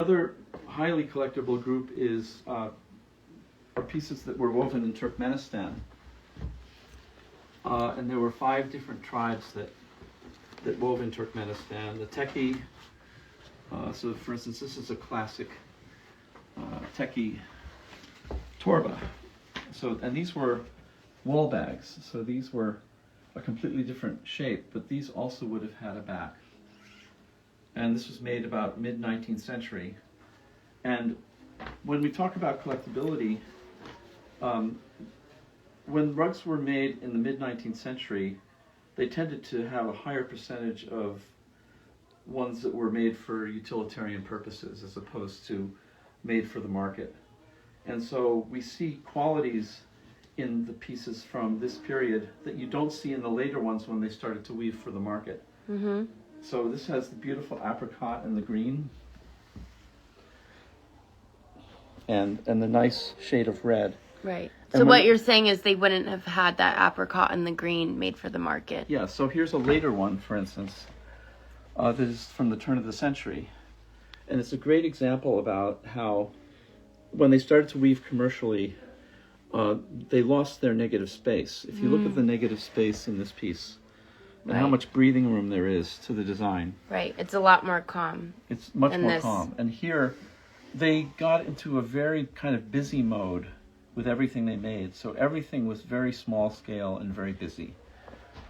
Another highly collectible group is are pieces that were woven in Turkmenistan. And there were 5 different tribes that wove in Turkmenistan. The Tekke, so for instance, this is a classic Tekke torba. So, and these were wool bags. So these were a completely different shape, but these also would have had a back. And this was made about mid-19th century. And when we talk about collectability, when rugs were made in the mid-19th century, they tended to have a higher percentage of ones that were made for utilitarian purposes as opposed to made for the market. And so we see qualities in the pieces from this period that you don't see in the later ones when they started to weave for the market. Mm-hmm. So this has the beautiful apricot and the green, and the nice shade of red. Right. And So what you're saying is they wouldn't have had that apricot and the green made for the market. Yeah, so here's a later one, for instance, that is from the turn of the century. And it's a great example about how when they started to weave commercially, they lost their negative space. If you look at the negative space in this piece, and how much breathing room there is to the design. Right, it's a lot more calm. It's much more calm. And here, they got into a very kind of busy mode with everything they made. So everything was very small scale and very busy.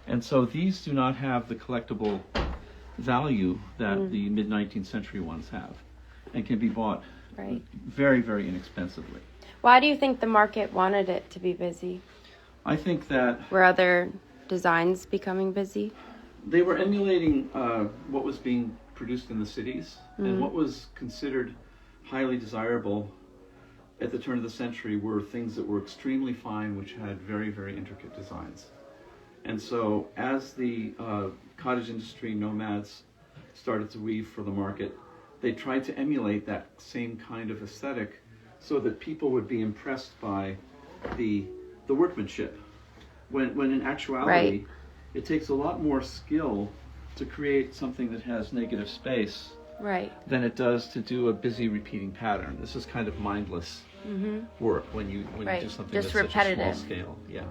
And so these do not have the collectible value that the mid-19th century ones have, and can be bought very, very inexpensively. Why do you think the market wanted it to be busy? I think that Were other designs becoming busy? they were emulating what was being produced in the cities, and what was considered highly desirable at the turn of the century were things that were extremely fine, which had very, very intricate designs. And so as the cottage industry nomads started to weave for the market, they tried to emulate that same kind of aesthetic so that people would be impressed by the workmanship. When in actuality, it takes a lot more skill to create something that has negative space than it does to do a busy repeating pattern. This is kind of mindless work when you do something Just that's repetitive. such a small scale. Yeah.